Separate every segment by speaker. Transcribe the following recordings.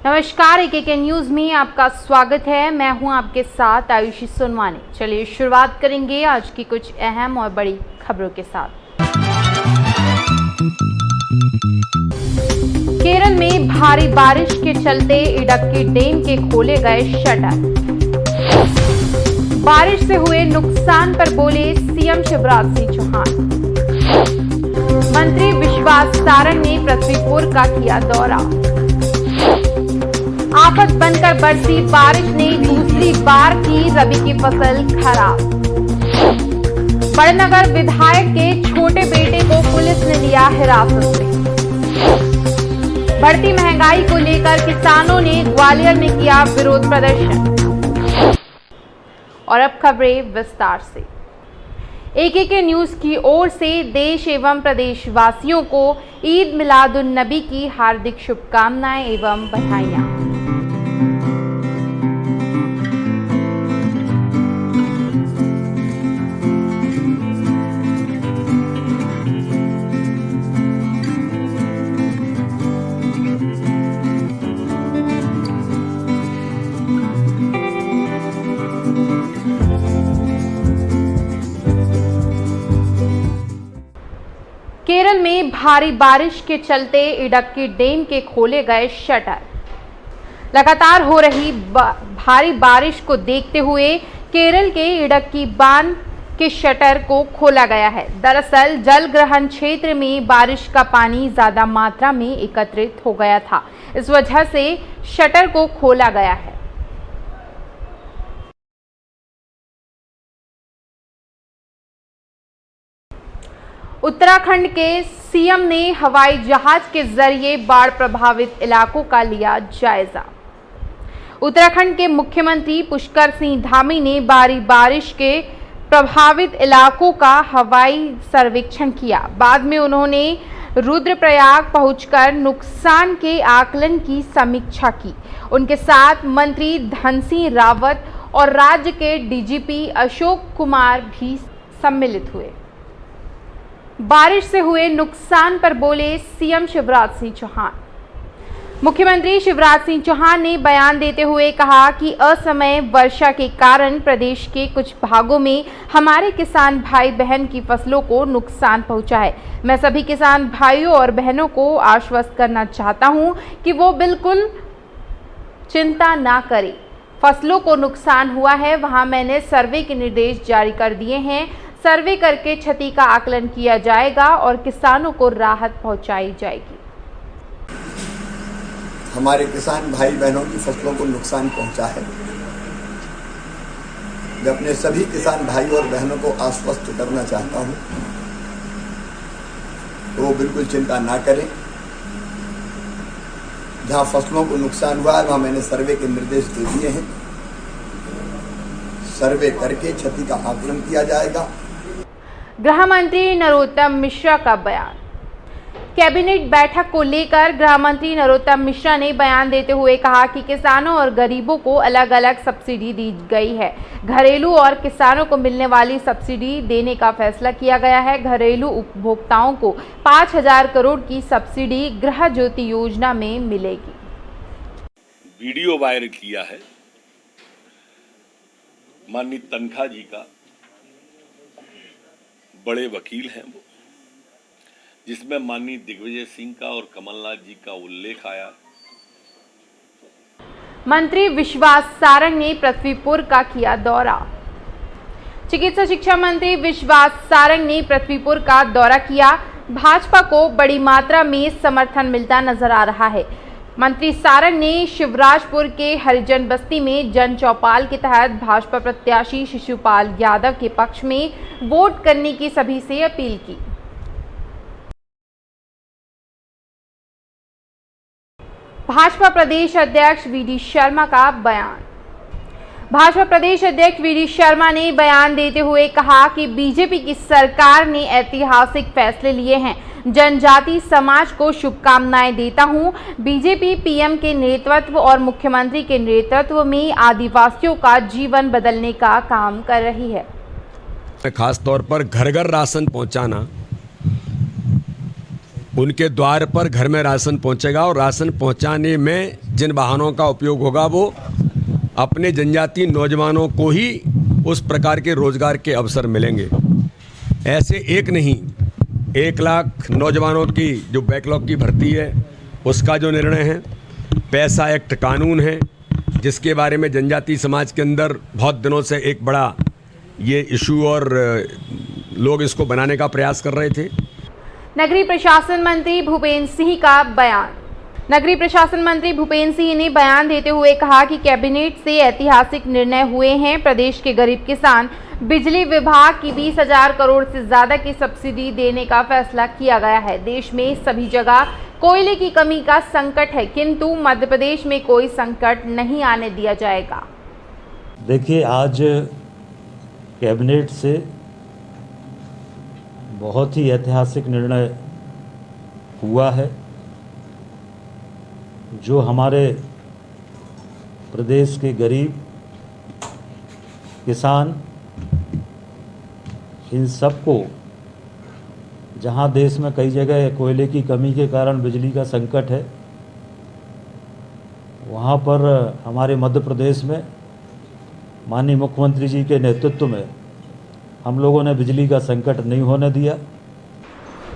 Speaker 1: नमस्कार, एके न्यूज में आपका स्वागत है। मैं हूं आपके साथ आयुषी सोनवानी। चलिए शुरुआत करेंगे आज की कुछ अहम और बड़ी खबरों के साथ। केरल में भारी बारिश के चलते इडक्की डैम के खोले गए शटर। बारिश से हुए नुकसान पर बोले सीएम शिवराज सिंह चौहान। मंत्री विश्वास सारंग ने पृथ्वीपुर का किया दौरा। आफत बनकर बरसी बारिश ने दूसरी बार की रबी की फसल खराब। बड़नगर विधायक के छोटे बेटे को पुलिस ने लिया हिरासत में। बढ़ती महंगाई को लेकर किसानों ने ग्वालियर में किया विरोध प्रदर्शन। और अब खबरें विस्तार से। एके न्यूज की ओर से देश एवं प्रदेशवासियों को ईद मिलादुन नबी की हार्दिक शुभकामनाएं एवं बधाइयां। केरल में भारी बारिश के चलते इडक्की डैम के खोले गए शटर। लगातार हो रही भारी बारिश को देखते हुए केरल के इडक्की बांध के शटर को खोला गया है। दरअसल जल ग्रहण क्षेत्र में बारिश का पानी ज्यादा मात्रा में एकत्रित हो गया था, इस वजह से शटर को खोला गया है। उत्तराखंड के सीएम ने हवाई जहाज के जरिए बाढ़ प्रभावित इलाकों का लिया जायजा। उत्तराखंड के मुख्यमंत्री पुष्कर सिंह धामी ने भारी बारिश के प्रभावित इलाकों का हवाई सर्वेक्षण किया। बाद में उन्होंने रुद्रप्रयाग पहुंचकर नुकसान के आकलन की समीक्षा की। उनके साथ मंत्री धन सिंह रावत और राज्य के डीजीपी अशोक कुमार भी सम्मिलित हुए। बारिश से हुए नुकसान पर बोले सीएम शिवराज सिंह चौहान। मुख्यमंत्री शिवराज सिंह चौहान ने बयान देते हुए कहा कि असमय वर्षा के कारण प्रदेश के कुछ भागों में हमारे किसान भाई बहन की फसलों को नुकसान पहुंचा है। मैं सभी किसान भाइयों और बहनों को आश्वस्त करना चाहता हूं कि वो बिल्कुल चिंता ना करें। फसलों को नुकसान हुआ है, वहां मैंने सर्वे के निर्देश जारी कर दिए हैं। सर्वे करके क्षति का आकलन किया जाएगा और किसानों को राहत पहुंचाई जाएगी।
Speaker 2: हमारे किसान भाई बहनों की फसलों को नुकसान पहुंचा है। मैं अपने सभी किसान भाई और बहनों को आश्वस्त करना चाहता हूं तो वो बिल्कुल चिंता ना करें। जहां फसलों को नुकसान हुआ है वहां मैंने सर्वे के निर्देश दे दिए हैं। सर्वे करके क्षति का आकलन किया जाएगा।
Speaker 1: गृह मंत्री नरोत्तम मिश्रा का बयान। कैबिनेट बैठक को लेकर गृह मंत्री नरोत्तम मिश्रा ने बयान देते हुए कहा कि किसानों और गरीबों को अलग अलग सब्सिडी दी गई है। घरेलू और किसानों को मिलने वाली सब्सिडी देने का फैसला किया गया है। घरेलू उपभोक्ताओं को 5,000 करोड़ की सब्सिडी गृह ज्योति योजना में मिलेगी।
Speaker 3: वीडियो वायरल किया है माननीय तनखा जी का, बड़े वकील हैं वो, जिसमें माननीय दिग्विजय सिंह का और कमलनाथ जी का उल्लेख आया।
Speaker 1: मंत्री विश्वास सारंग ने पृथ्वीपुर का किया दौरा। चिकित्सा शिक्षा मंत्री विश्वास सारंग ने पृथ्वीपुर का दौरा किया। भाजपा को बड़ी मात्रा में समर्थन मिलता नजर आ रहा है। मंत्री सारंग ने शिवराजपुर के हरिजन बस्ती में जन चौपाल के तहत भाजपा प्रत्याशी शिशुपाल यादव के पक्ष में वोट करने की सभी से अपील की। भाजपा प्रदेश अध्यक्ष वीडी शर्मा का बयान। भाजपा प्रदेश अध्यक्ष वीडी शर्मा ने बयान देते हुए कहा कि बीजेपी की सरकार ने ऐतिहासिक फैसले लिए हैं। जनजाति समाज को शुभकामनाएं देता हूं। बीजेपी पीएम के नेतृत्व और मुख्यमंत्री के नेतृत्व में आदिवासियों का जीवन बदलने का काम कर रही है।
Speaker 4: खास तौर पर घर घर राशन पहुंचाना उनके द्वार पर घर में राशन पहुंचेगा और राशन पहुंचाने में जिन वाहनों का उपयोग होगा वो अपने जनजातीय नौजवानों को ही उस प्रकार के रोजगार के अवसर मिलेंगे। ऐसे एक नहीं, 1 लाख नौजवानों की जो बैकलॉग की भर्ती है उसका जो निर्णय है, पैसा एक्ट कानून है जिसके बारे में जनजातीय समाज के अंदर बहुत दिनों से एक बड़ा ये इशू और लोग इसको बनाने का प्रयास कर रहे थे।
Speaker 1: नगरीय प्रशासन मंत्री भूपेंद्र सिंह का बयान। नगरीय प्रशासन मंत्री भूपेंद्र सिंह ने बयान देते हुए कहा कि कैबिनेट से ऐतिहासिक निर्णय हुए हैं। प्रदेश के गरीब किसान बिजली विभाग की 20,000 करोड़ से ज्यादा की सब्सिडी देने का फैसला किया गया है। देश में सभी जगह कोयले की कमी का संकट है, किंतु मध्य प्रदेश में कोई संकट नहीं आने दिया जाएगा।
Speaker 5: देखिए, आज कैबिनेट से बहुत ही ऐतिहासिक निर्णय हुआ है जो हमारे प्रदेश के गरीब किसान, इन सबको, जहां देश में कई जगह कोयले की कमी के कारण बिजली का संकट है, वहां पर हमारे मध्य प्रदेश में माननीय मुख्यमंत्री जी के नेतृत्व में हम लोगों ने बिजली का संकट नहीं होने दिया।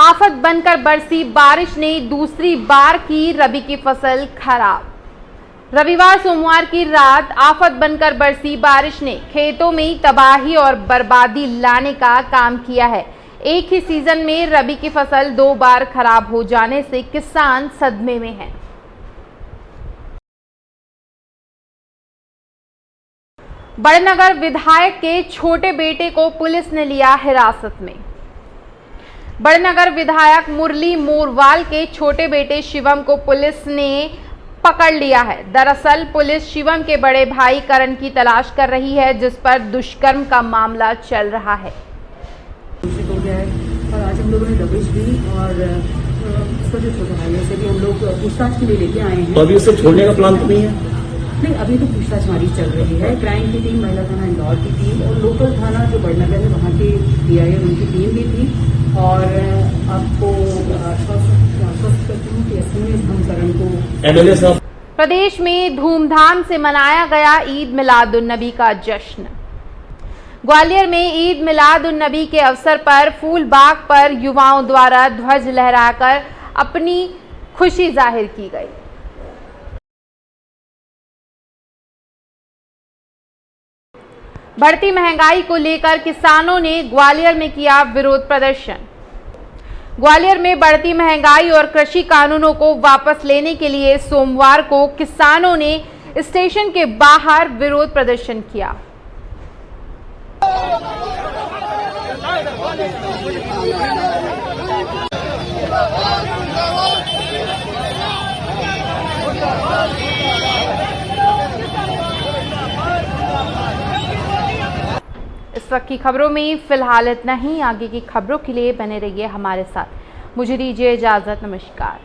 Speaker 1: आफत बनकर बरसी बारिश ने दूसरी बार की रबी की फसल खराब। रविवार सोमवार की रात आफत बनकर बरसी बारिश ने खेतों में तबाही और बर्बादी लाने का काम किया है। एक ही सीजन में रबी की फसल 2 बार खराब हो जाने से किसान सदमे में हैं। बड़नगर विधायक के छोटे बेटे को पुलिस ने लिया हिरासत में। बड़नगर विधायक मुरली मोरवाल के छोटे बेटे शिवम को पुलिस ने पकड़ लिया है। दरअसल पुलिस शिवम के बड़े भाई करण की तलाश कर रही है, जिस पर दुष्कर्म का मामला चल रहा है।
Speaker 6: हो गया है और आज हम लोगों ने दबिश दी और छोटे छोटे भाइयों से भी हम लोग पूछताछ के लिए लेके आए हैं।
Speaker 7: तो अभी उसे छोड़ने का प्लान तो नहीं है?
Speaker 6: नहीं, अभी तो पूछताछ हमारी चल रही है। क्राइम की टीम, महिला थाना इंदौर की टीम और लोकल थाना जो बड़नगर है वहाँ की DIA उनकी टीम भी थी। और आपको आश्वस्त करती हूँ कि ऐसे में हम करण को
Speaker 7: MLA साहब।
Speaker 1: प्रदेश में धूमधाम से मनाया गया ईद मिलादुन्नबी का जश्न। ग्वालियर में ईद मिलादुन्नबी के अवसर पर फूलबाग पर युवाओं द्वारा ध्वज लहराकर अपनी खुशी जाहिर की गई। बढ़ती महंगाई को लेकर किसानों ने ग्वालियर में किया विरोध प्रदर्शन। ग्वालियर में बढ़ती महंगाई और कृषि कानूनों को वापस लेने के लिए सोमवार को किसानों ने स्टेशन के बाहर विरोध प्रदर्शन किया। इस वक्त की खबरों में फिलहाल इतना ही। आगे की खबरों के लिए बने रहिए हमारे साथ। मुझे दीजिए इजाजत। नमस्कार।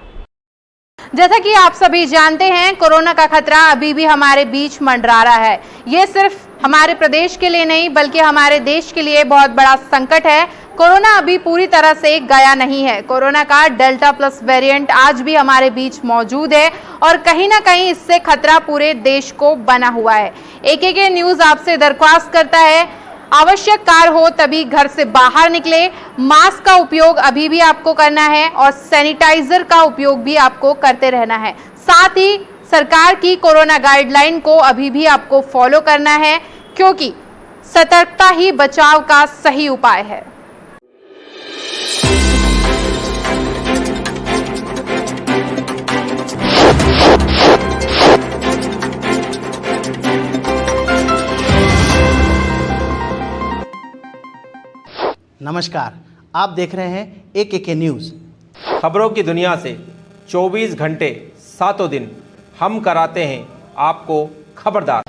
Speaker 1: जैसा कि आप सभी जानते हैं, कोरोना का खतरा अभी भी हमारे बीच मंडरा रहा है। ये सिर्फ हमारे प्रदेश के लिए नहीं बल्कि हमारे देश के लिए बहुत बड़ा संकट है। कोरोना अभी पूरी तरह से गया नहीं है। कोरोना का डेल्टा प्लस वेरिएंट आज भी हमारे बीच मौजूद है और कहीं ना कहीं इससे खतरा पूरे देश को बना हुआ है। AKK न्यूज़ आपसे दरख्वास्त करता है, आवश्यक कार्य हो तभी घर से बाहर निकले। मास्क का उपयोग अभी भी आपको करना है और सैनिटाइजर का उपयोग भी आपको करते रहना है। साथ ही सरकार की कोरोना गाइडलाइन को अभी भी आपको फॉलो करना है, क्योंकि सतर्कता ही बचाव का सही उपाय है।
Speaker 8: नमस्कार, आप देख रहे हैं AKK न्यूज़।
Speaker 9: खबरों की दुनिया से 24 घंटे 7 दिन हम कराते हैं आपको खबरदार।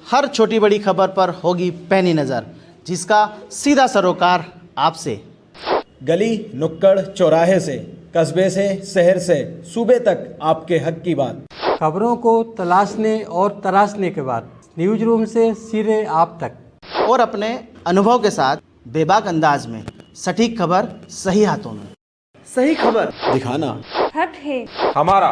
Speaker 8: हर छोटी बड़ी खबर पर होगी पैनी नज़र, जिसका सीधा सरोकार आपसे।
Speaker 10: गली नुक्कड़ चौराहे से, कस्बे से, शहर से, सूबे तक आपके हक की बात।
Speaker 11: खबरों को तलाशने और तराशने के बाद न्यूज रूम से सीधे आप तक,
Speaker 8: और अपने अनुभव के साथ बेबाक अंदाज में सटीक खबर सही हाथों में।
Speaker 10: सही खबर दिखाना
Speaker 9: हमारा